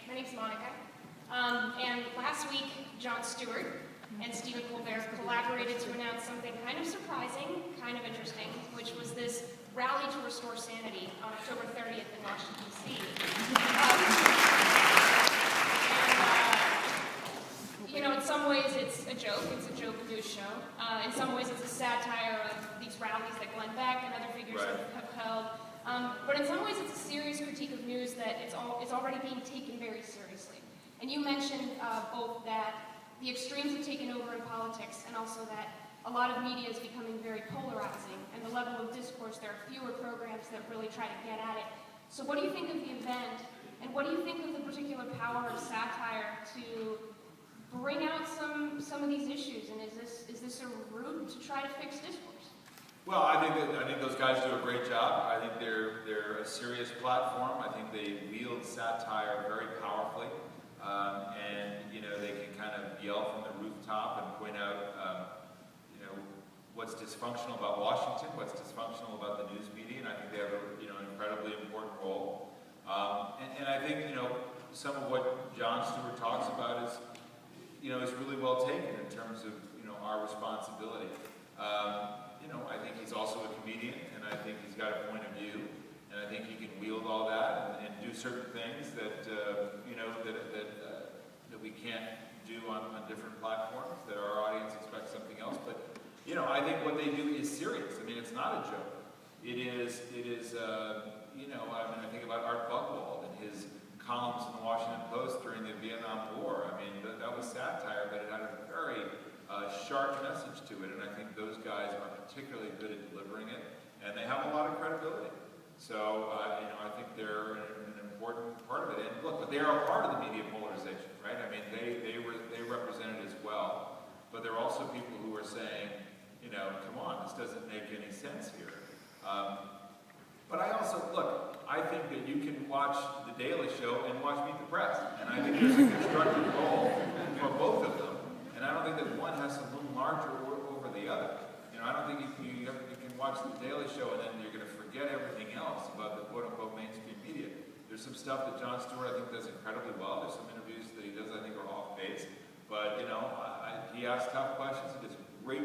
My name's Monica. And last week, Jon Stewart and Stephen Colbert collaborated to announce something kind of surprising, kind of interesting, which was this rally to restore sanity on October 30th in Washington, D.C. In some ways it's a joke news show. In some ways it's a satire of these rallies that Glenn Beck and other figures have held. But in some ways it's a serious critique of news that it's already being taken very seriously. And you mentioned both that the extremes have taken over in politics, and also that a lot of media is becoming very polarizing, and the level of discourse, there are fewer programs that really try to get at it. So what do you think of the event, and what do you think of the particular power of satire to bring out some of these issues, and is this a route to try to fix discourse? Well, I think those guys do a great job. I think they're a serious platform. I think they wield satire very powerfully, and they can kind of yell from the rooftop and point out what's dysfunctional about Washington, what's dysfunctional about the news media, and I think they have an incredibly important role. And I think some of what Jon Stewart talks about is really well taken in terms of our responsibility. I think he's also a comedian, and I think he's got a point of view, and I think he can wield all that and do certain things that that we can't do on different platforms, that our audience expects something else. But I think what they do is serious. I mean, it's not a joke. It is. I think about Art Buchwald and his columns in the Washington Post during the Vietnam War. I mean, that was satire, but it had a very sharp message to it, and I think those guys are particularly good at delivering it, and they have a lot of credibility. So, I think they're an important part of it. And look, they are a part of the media polarization, right? I mean, they represent it as well, but there are also people who are saying, come on, this doesn't make any sense here. But I think that you can watch The Daily Show and watch Meet the Press, and I think there's a constructive role for both of them. And I don't think that one has to loom larger over the other. I don't think you can watch The Daily Show and then you're going to forget everything else about the quote-unquote mainstream media. There's some stuff that Jon Stewart, I think, does incredibly well. There's some interviews that he does, I think, are off base. But, he asks tough questions. He does a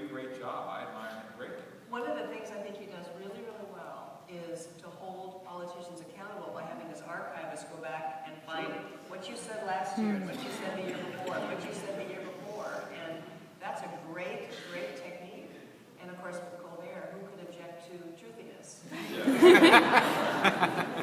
great job. I admire him greatly. One of the things I think he does really well is to hold politicians accountable by having his archivist go back and find what you said last year, and what you said the year before, and what you said the year before. And that's a great technique. And of course, with Colbert, who could object to truthiness? Yeah.